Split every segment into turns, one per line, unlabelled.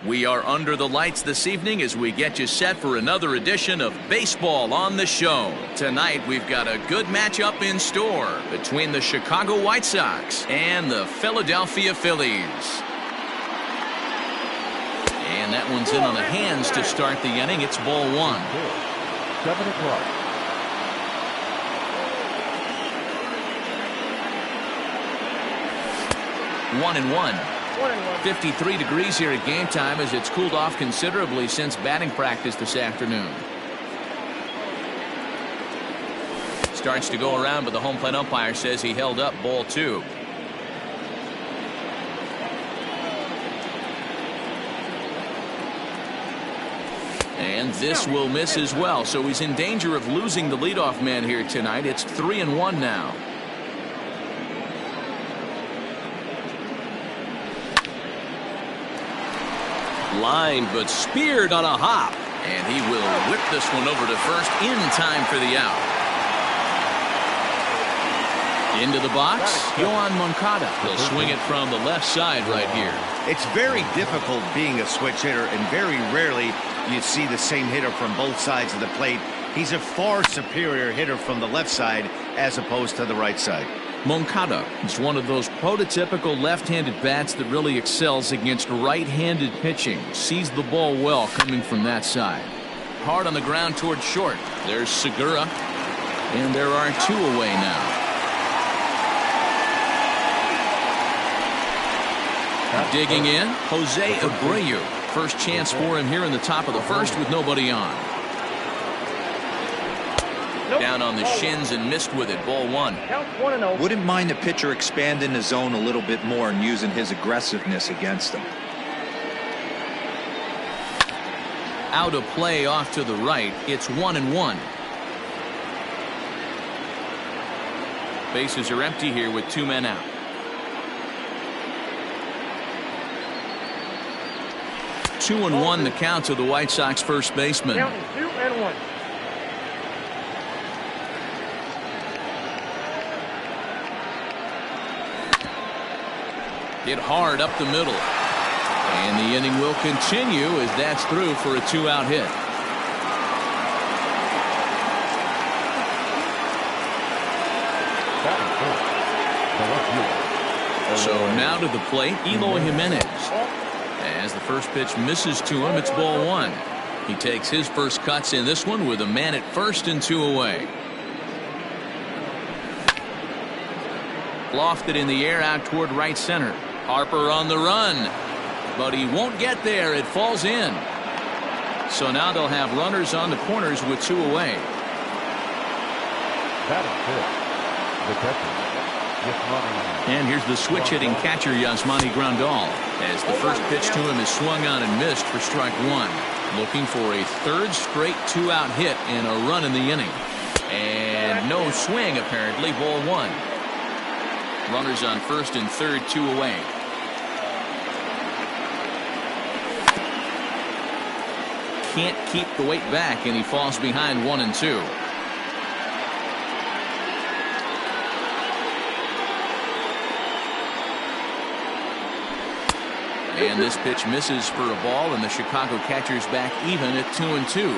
We are under the lights this evening as we get you set for another edition of Baseball on the Show. Tonight we've got a good matchup in store between the Chicago White Sox and the Philadelphia Phillies. And that one's in on the hands to start the inning. It's ball one.
7 o'clock.
One and one. 53 degrees here at game time as it's cooled off considerably since batting practice this afternoon. Starts to go around, but the home plate umpire says he held up ball two. And this will miss as well, so he's in danger of losing the leadoff man here tonight. It's 3-1 now. Line, but speared on a hop. And he will whip this one over to first in time for the out. Into the box, Yoan Moncada. He'll swing it from the left side right here.
It's very difficult being a switch hitter, and very rarely you see the same hitter from both sides of the plate. He's a far superior hitter from the left side as opposed to the right side.
Moncada is one of those prototypical left-handed bats that really excels against right-handed pitching. Sees the ball well coming from that side. Hard on the ground toward short. There's Segura. And there are two away now. Digging in, Jose Abreu. First chance for him here in the top of the first with nobody on. Down on the shins and missed with it. Ball one.
Wouldn't mind the pitcher expanding the zone a little bit more and using his aggressiveness against them.
Out of play off to the right. It's 1-1. Bases are empty here with two men out. Two and one the count to the White Sox first baseman.
2-1.
Hit hard up the middle. And the inning will continue as that's through for a two-out hit. So now to the plate, Eloy Jimenez. As the first pitch misses to him, it's ball one. He takes his first cuts in this one with a man at first and two away. Lofted in the air out toward right center. Harper on the run, but he won't get there. It falls in. So now they'll have runners on the corners with two away. And here's the switch hitting catcher Yasmani Grandal as the first pitch to him is swung on and missed for strike one. Looking for a third straight two-out hit and a run in the inning. And no swing apparently. Ball one. Runners on first and third, two away. Can't keep the weight back, and he falls behind 1-2. And this pitch misses for a ball, and the Chicago catcher's back even at 2-2.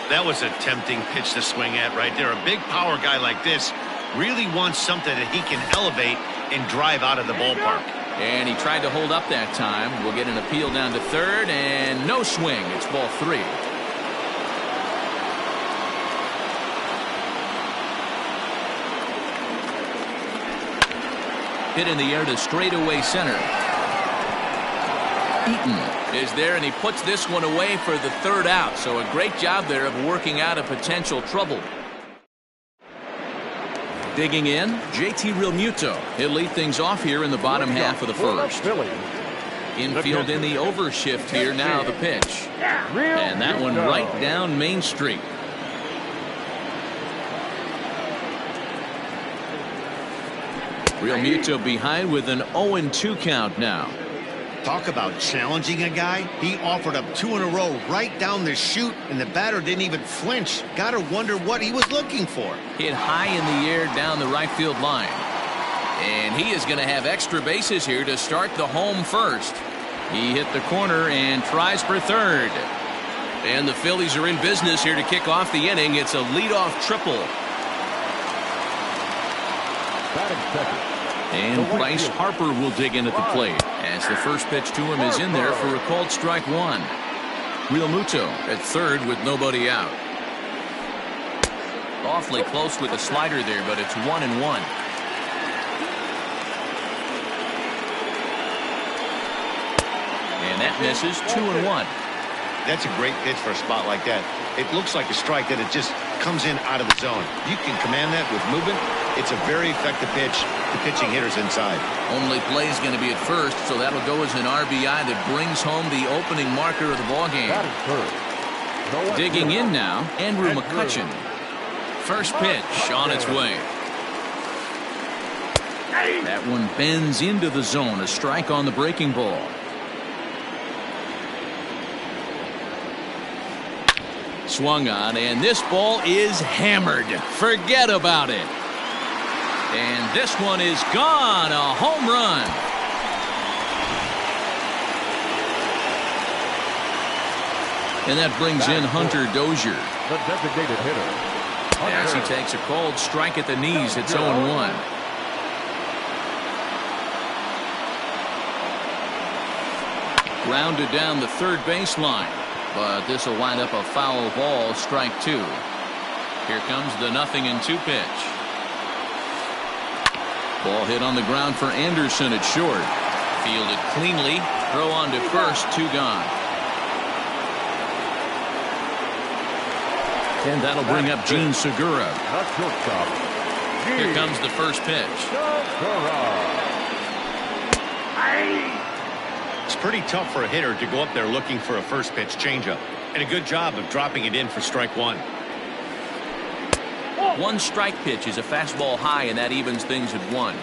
That was a tempting pitch to swing at right there. A big power guy like this really wants something that he can elevate and drive out of the ballpark.
And he tried to hold up that time. We'll get an appeal down to third, and no swing. It's ball three. Hit in the air to straightaway center. Eaton is there, and he puts this one away for the third out. So a great job there of working out a potential trouble. Digging in, JT Realmuto. He'll lead things off here in the bottom half of the first. Infield in the overshift here. Now the pitch. And that one right down Main Street. Realmuto behind with an 0-2 count now.
Talk about challenging a guy. He offered up two in a row right down the chute, and the batter didn't even flinch. Gotta wonder what he was looking for.
Hit high in the air down the right field line. And he is going to have extra bases here to start the home first. He hit the corner and tries for third. And the Phillies are in business here to kick off the inning. It's a leadoff triple.
Batting second.
And Bryce Harper will dig in at the plate as the first pitch to him is in there for a called strike one. Real Muto at third with nobody out. Awfully close with a slider there, but it's 1-1. And that misses. 2-1.
That's a great pitch for a spot like that. It looks like a strike that it just comes in out of the zone. You can command that with movement. It's a very effective pitch to pitching hitters inside.
Only play is going to be at first, so that'll go as an RBI that brings home the opening marker of the ballgame. Digging in now, Andrew McCutchen. First pitch on its way. That one bends into the zone. A strike on the breaking ball. Swung on, and this ball is hammered. Forget about it. And this one is gone. A home run. And that brings in Hunter Dozier.
The designated hitter.
As he takes a called strike at the knees, it's 0-1. Grounded down the third baseline. But this will wind up a foul ball, strike two. Here comes the 0-2 pitch. Ball hit on the ground for Anderson at short. Fielded cleanly. Throw on to first, two gone. And that'll bring up Gene Segura. Here comes the first pitch.
It's pretty tough for a hitter to go up there looking for a first pitch changeup. And a good job of dropping it in for strike one.
One strike pitch is a fastball high, and that evens things at 1.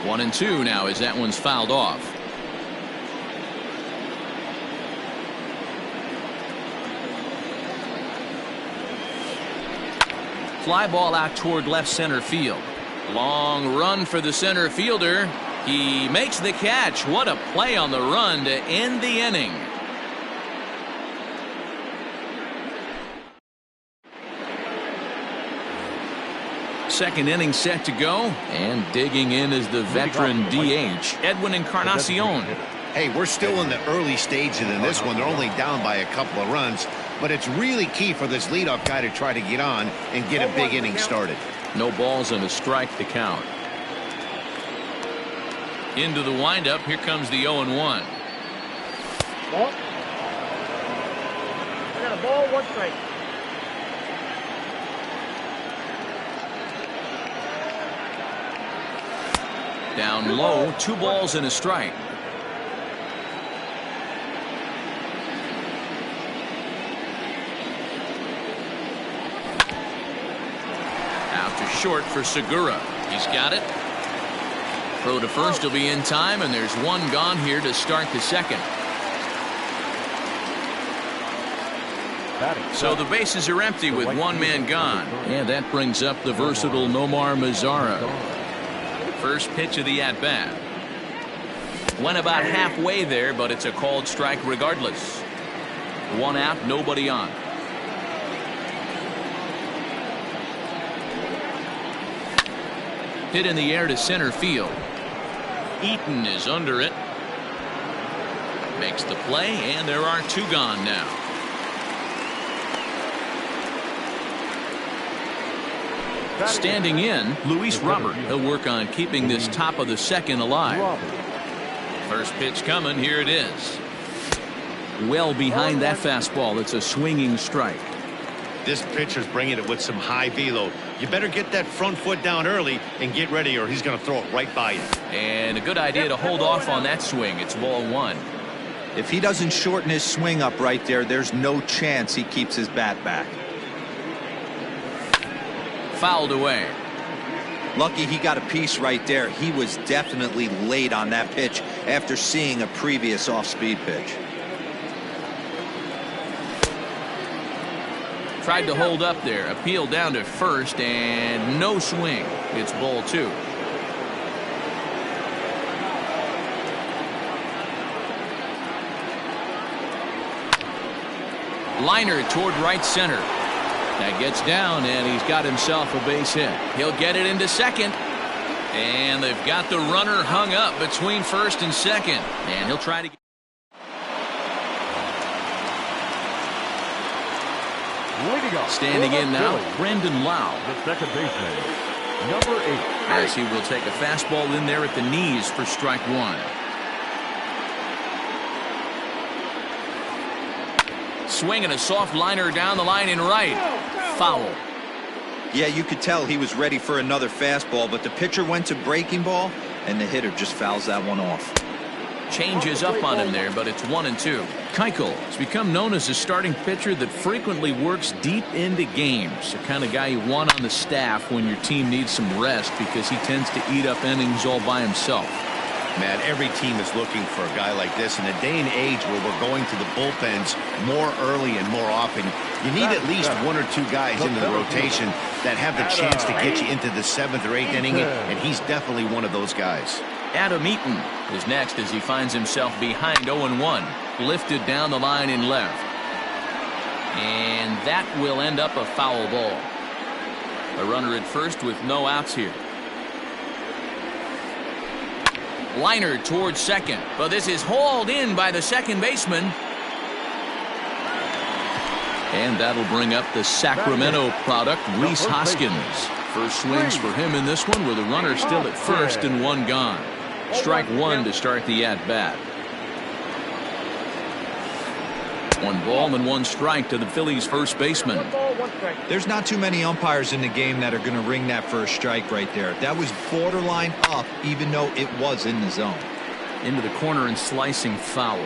One and two now as that one's fouled off. Fly ball out toward left center field. Long run for the center fielder. He makes the catch. What a play on the run to end the inning. Second inning set to go, and digging in is the veteran DH, Edwin Encarnacion.
Hey, we're still in the early stages in this one. They're only down by a couple of runs, but it's really key for this leadoff guy to try to get on and get a big inning started.
No balls and a strike to count. Into the windup. Here comes the 0-1.
I got a ball, one strike.
Down low, 2 balls and a strike. Out to short for Segura. He's got it. Throw to first will be in time, and there's one gone here to start the second. So the bases are empty with one man gone. And that brings up the versatile Nomar Mazara. First pitch of the at-bat. Went about halfway there, but it's a called strike regardless. One out, nobody on. Hit in the air to center field. Eaton is under it. Makes the play, and there are 2 gone now. Standing in, Luis Robert. He'll work on keeping this top of the second alive. First pitch coming. Here it is. Well behind that fastball. It's a swinging strike.
This pitcher's bringing it with some high velo. You better get that front foot down early and get ready, or he's going to throw it right by you.
And a good idea to hold off on that swing. It's ball 1.
If he doesn't shorten his swing up right there, there's no chance he keeps his bat back.
Fouled away.
Lucky he got a piece right there. He was definitely late on that pitch after seeing a previous off-speed pitch.
Tried to hold up there. Appeal down to first, and no swing. It's ball 2. Liner toward right center. That gets down, and he's got himself a base hit. He'll get it into second. And they've got the runner hung up between first and second. And he'll try to get... Standing in now, Brendan Lau.
The second baseman, number 8.
As he will take a fastball in there at the knees for strike 1. Swinging a soft liner down the line in right. Foul.
Yeah, you could tell he was ready for another fastball, but the pitcher went to breaking ball, and the hitter just fouls that one off.
Changes up on him there, but it's 1-2. Keuchel has become known as a starting pitcher that frequently works deep into games. The kind of guy you want on the staff when your team needs some rest, because he tends to eat up innings all by himself.
Man, every team is looking for a guy like this. In a day and age where we're going to the bullpens more early and more often, you need at least 1 or 2 guys into the rotation that have the chance to get you into the 7th or 8th inning, and he's definitely one of those guys.
Adam Eaton is next as he finds himself behind 0-1. Lifted down the line in left. And that will end up a foul ball. A runner at first with no outs here. Liner towards second, but this is hauled in by the second baseman. And that'll bring up the Sacramento product, Rhys Hoskins. First swings for him in this one with a runner still at first and 1 gone. Strike 1 to start the at-bat. 1 ball and 1 strike to the Phillies' first baseman.
There's not too many umpires in the game that are going to ring that first strike right there. That was borderline up, even though it was in the zone.
Into the corner and slicing foul.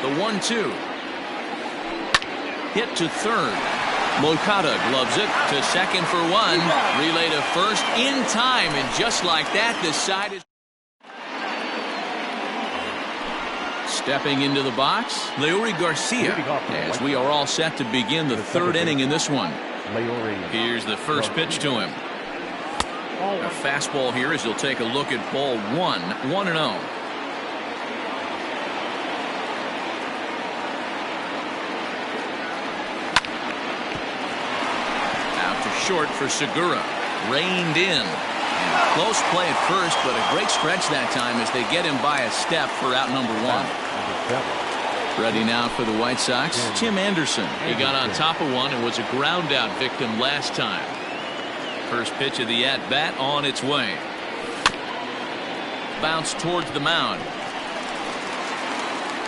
The 1-2. Hit to third. Moncada gloves it to second for 1. Relay to first in time, and just like that, the side is... Stepping into the box, Leury Garcia, as we are all set to begin the 3rd inning in this one. Here's the first pitch to him. A fastball here as he'll take a look at ball 1, 1-0. Out to short for Segura. Reined in. And close play at first, but a great stretch that time as they get him by a step for out number 1. Ready now for the White Sox, Tim Anderson. He got on top of one and was a ground out victim last time. First pitch of the at-bat on its way. Bounce towards the mound.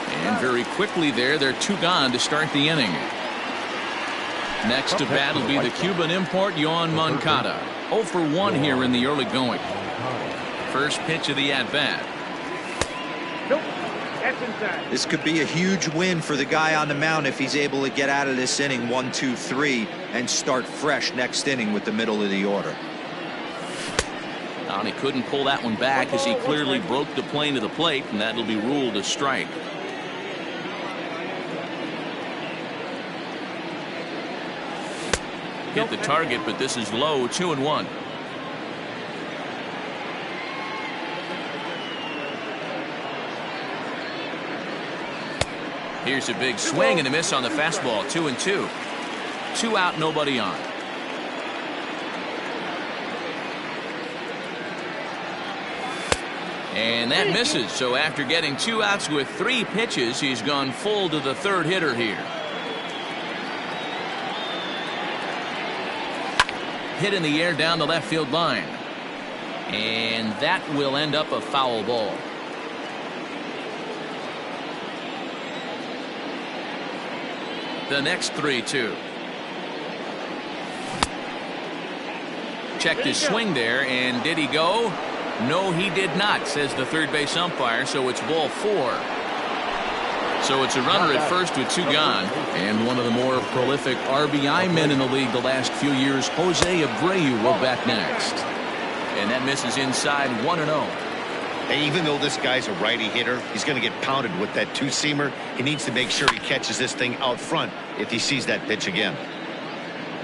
And very quickly there, they're 2 gone to start the inning. Next to bat will be the Cuban import, Yoan Moncada. 0 for 1 here in the early going. First pitch of the at-bat.
This could be a huge win for the guy on the mound if he's able to get out of this inning 1, 2, 3 and start fresh next inning with the middle of the order.
And he couldn't pull that one back as he clearly broke the plane to the plate, and that'll be ruled a strike. Hit the target, but this is low. 2-1. Here's a big swing and a miss on the fastball. 2-2. 2 out, nobody on. And that misses. So after getting 2 outs with 3 pitches, he's gone full to the 3rd hitter here. Hit in the air down the left field line. And that will end up a foul ball. The next 3-2. Checked his swing there, and did he go? No, he did not, says the third base umpire, so it's ball 4. So it's a runner at first with 2 gone. And one of the more prolific RBI men in the league the last few years, Jose Abreu, will bat next. And that misses inside. 1-0.
Hey, even though this guy's a righty hitter, he's going to get pounded with that two-seamer. He needs to make sure he catches this thing out front if he sees that pitch again.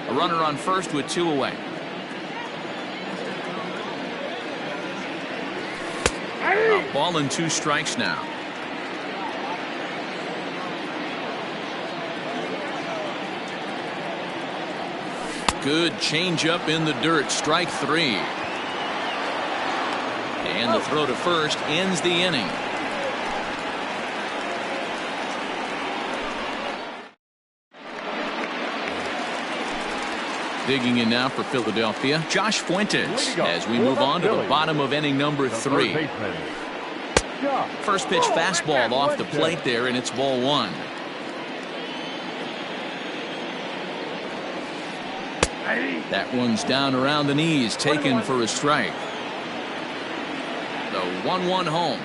A runner on first with 2 away. A ball and 2 strikes now. Good changeup in the dirt. Strike 3. And the throw to first ends the inning. Digging in now for Philadelphia, Josh Fuentes, as we move on to the bottom of inning number 3. First pitch fastball off the plate there, and it's ball 1. That one's down around the knees, taken for a strike. The 1-1 home.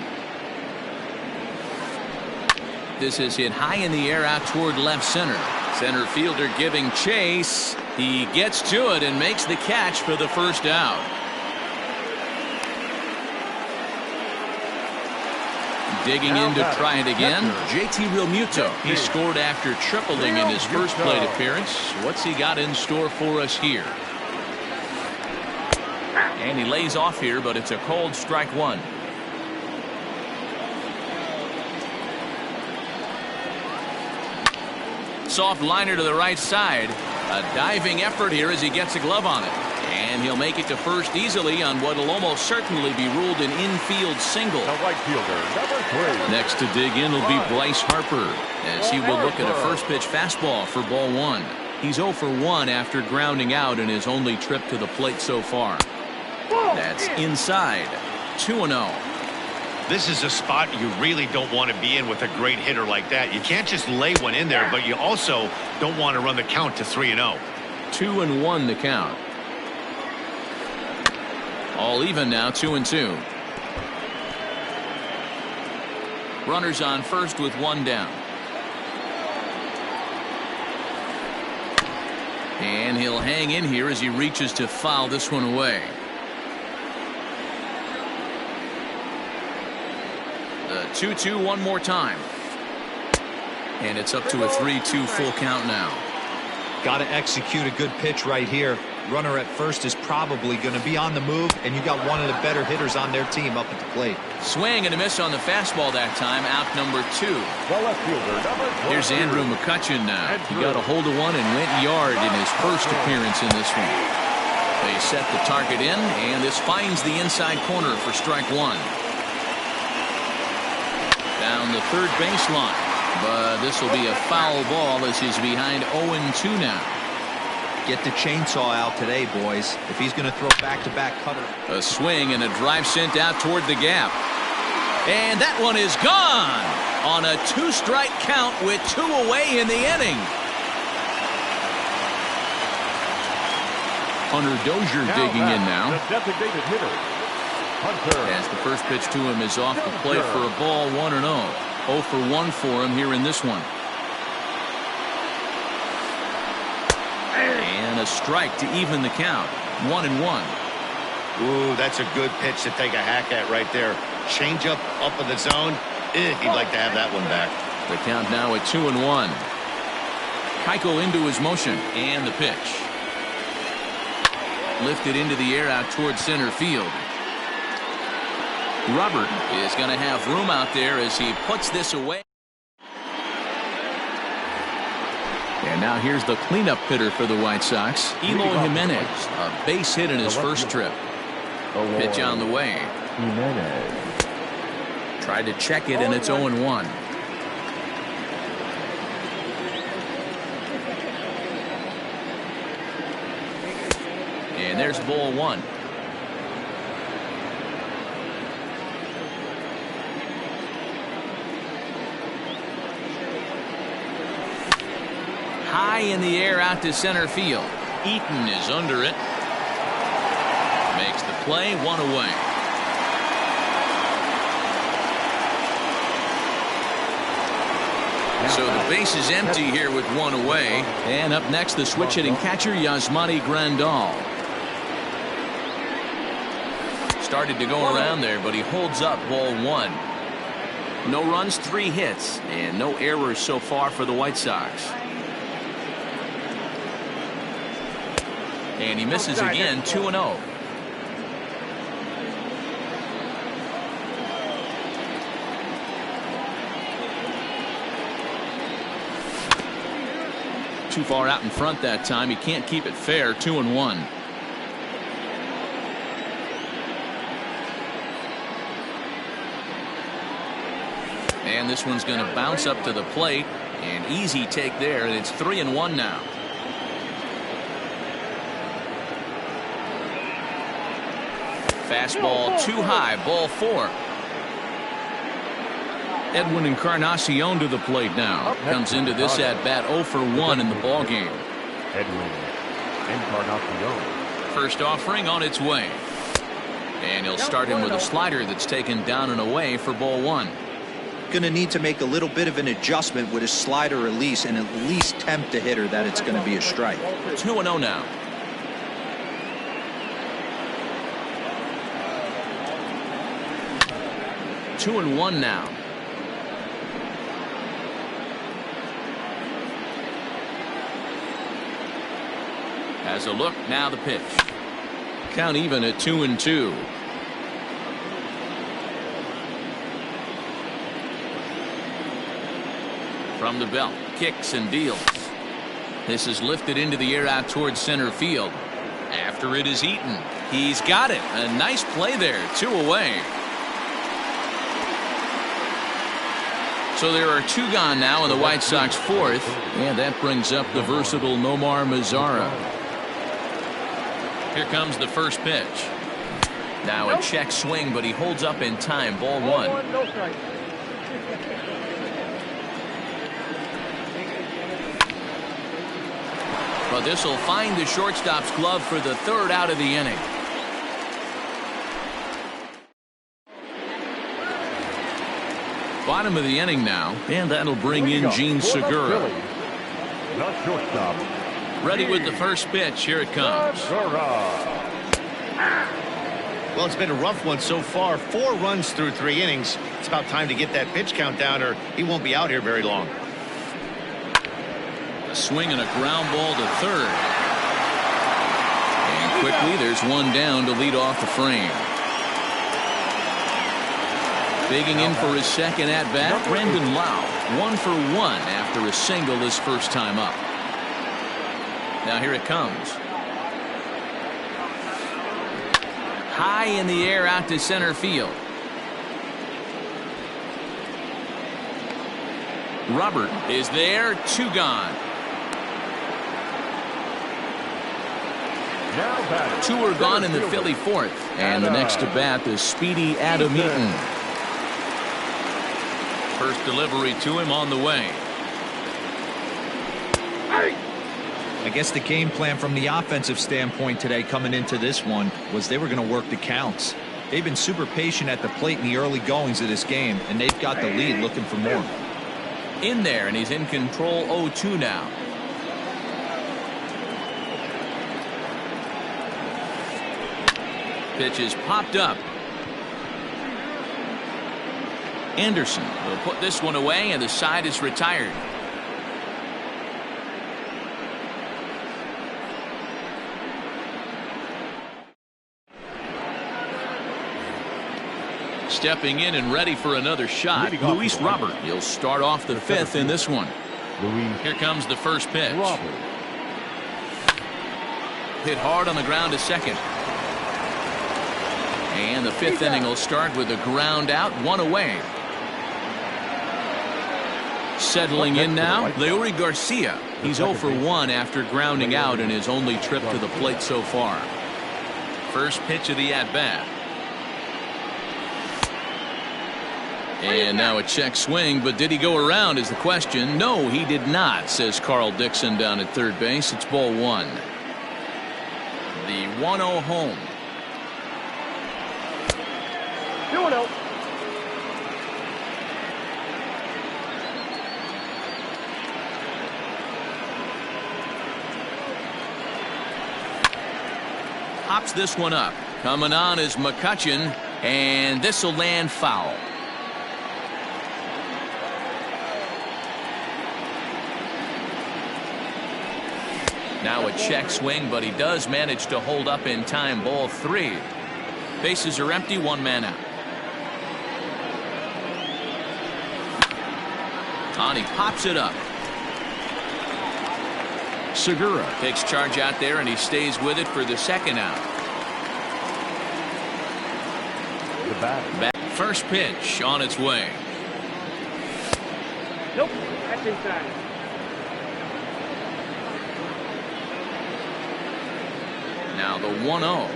This is hit high in the air out toward left center. Center fielder giving chase. He gets to it and makes the catch for the first out. Digging in to try it again, JT Realmuto. He scored after tripling in his first plate appearance. What's he got in store for us here? And he lays off here, but it's a cold strike 1. Soft liner to the right side. A diving effort here as he gets a glove on it. And he'll make it to first easily on what will almost certainly be ruled an infield single.
The right fielder, number 3.
Next to dig in will be Bryce Harper, as he will look at a first pitch fastball for ball 1. He's 0 for 1 after grounding out in his only trip to the plate so far. That's inside. 2-0.
This is a spot you really don't want to be in with a great hitter like that. You can't just lay one in there, but you also don't want to run the count to 3-0.
2-1 the count. All even now, 2-2. Runners on first with 1 down. And he'll hang in here as he reaches to foul this one away. The 2-2 one more time. And it's up to a 3-2 full count now.
Got to execute a good pitch right here. Runner at first is probably going to be on the move, and you got one of the better hitters on their team up at the plate.
Swing and a miss on the fastball that time. Out number 2.
The left fielder, number 12.
Here's Andrew McCutchen now. He got a hold of one and went yard in his first appearance in this one. They set the target in, and this finds the inside corner for strike 1. Down the third baseline, but this will be a foul ball as he's behind 0-2 now.
Get the chainsaw out today, boys. If he's going to throw back-to-back cutter.
A swing and a drive sent out toward the gap. And that one is gone on a 2-strike count with 2 away in the inning. Hunter Dozier digging in now.
The designated hitter, Hunter.
As the first pitch to him is off the plate for a ball, 1-0. 0 for 1 for him here in this one. And a strike to even the count. 1-1.
Ooh, that's a good pitch to take a hack at right there. Change up in the zone. He'd like to have that one back.
The count now at 2-1. Keuchel into his motion, and the pitch. Lifted into the air out towards center field. Robert is going to have room out there as he puts this away. And now here's the cleanup hitter for the White Sox, Eloy Jimenez. A base hit in his first trip. Pitch on the way.
Jimenez.
Tried to check it, and it's 0-1. And there's ball 1. High in the air out to center field. Eaton is under it. Makes the play, 1 away. So the base is empty here with 1 away. And up next, the switch hitting catcher, Yasmani Grandal. started to go around there, but he holds up ball one. No runs, 3 hits, and no errors so far for the White Sox. And he misses again, 2-0. Too far out in front that time. He can't keep it fair. 2-1. And this one's going to bounce up to the plate. An easy take there, and it's 3-1 now. Fastball too high, ball 4. Edwin Encarnacion to the plate now. Comes into this at bat 0 for 1 in the ball game.
Edwin Encarnacion.
First offering on its way. And he'll start him with a slider that's taken down and away for ball 1.
Going to need to make a little bit of an adjustment with his slider release and at least tempt the hitter that it's going to be a strike.
2-0 now. Two and one now. Has a look, now the pitch. Count even at 2-2. From the belt, kicks and deals. This is lifted into the air out towards center field. After it is eaten, he's got it. A nice play there, 2 away. So there are 2 gone now in the White Sox 4th, and that brings up the versatile Nomar Mazara. Here comes the first pitch. Now a check swing, but he holds up in time. Ball 1. But this will find the shortstop's glove for the 3rd out of the inning. Bottom of the inning now, and that'll bring in Gene Segura.
The shortstop.
Ready with the first pitch. Here it comes.
Well, it's been a rough one so far. 4 runs through 3 innings. It's about time to get that pitch count down, or he won't be out here very long.
A swing and a ground ball to 3rd. And quickly, there's one down to lead off the frame. Digging in for his second at-bat, Brandon Lau. 1 for 1 after a single his first time up. Now here it comes. High in the air out to center field. Robert is there, 2 gone. 2 are gone in the Philly 4th. And the next to bat is speedy Adam Eaton. First delivery to him on the way.
I guess the game plan from the offensive standpoint today coming into this one was they were going to work the counts. They've been super patient at the plate in the early goings of this game, and they've got the lead looking for more.
In there, and he's in control 0-2 now. Pitch is popped up. Anderson will put this one away, and the side is retired. Stepping in and ready for another shot, Luis Robert. He'll start off the 5th in this one. Here comes the first pitch. Hit hard on the ground to second. And the 5th inning will start with a ground out, 1 away. Settling in now, Leury Garcia. He's 0 for 1 after grounding out in his only trip to the plate so far. First pitch of the at-bat. And now a check swing, but did he go around is the question. No, he did not, says Carl Dixon down at third base. It's ball 1. The 1-0 home.
2-0.
Hops this one up. Coming on is McCutcheon, and this will land foul. Now a check swing, but he does manage to hold up in time. Ball 3. Bases are empty, 1 man out. On, he pops it up. Segura takes charge out there, and he stays with it for the 2nd out.
The batter.
First pitch on its way.
Nope, that's inside.
Now the 1-0.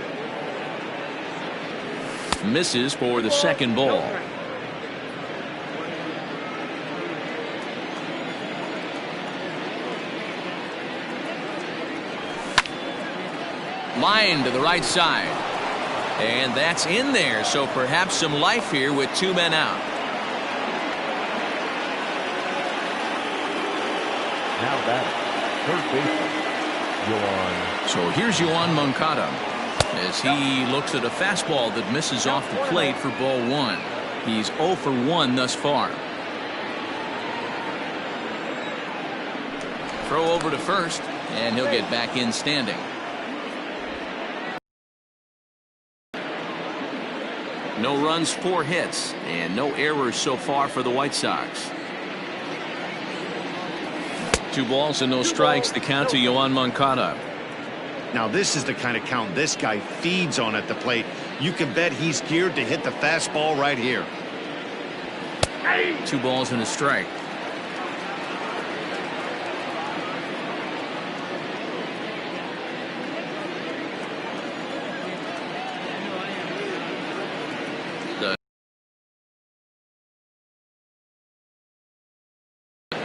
Misses for the 2nd ball. Line to the right side. And that's in there, so perhaps some life here with 2 men out.
Now batting. Third baseman.
So here's Yoan Moncada as he looks at a fastball that misses off the plate for ball 1. He's 0 for 1 thus far. Throw over to first, and he'll get back in standing. No runs, 4 hits, and no errors so far for the White Sox. 2 balls and no strikes. The count to Yoan Moncada.
Now this is the kind of count this guy feeds on at the plate. You can bet he's geared to hit the fastball right here.
2 balls and a strike.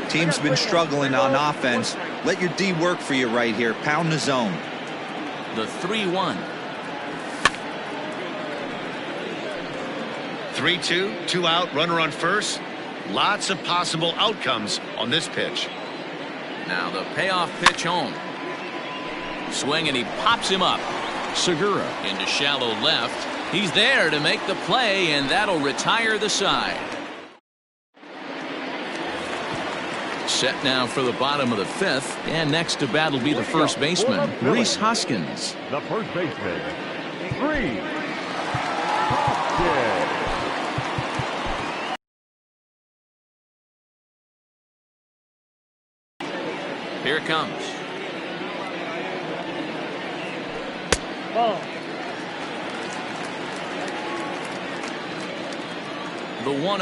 Team's been struggling on offense. Let your D work for you right here. Pound the zone.
The 3-1.
3-2, 2 out, runner on first. Lots of possible outcomes on this pitch.
Now the payoff pitch home. Swing, and he pops him up. Segura into shallow left. He's there to make the play, and that'll retire the side. Set now for the bottom of the 5th, and next to bat will be the first baseman, Rhys Hoskins.
The first baseman, Rhys Hoskins.
Here it comes.
Ball.
The 1-0.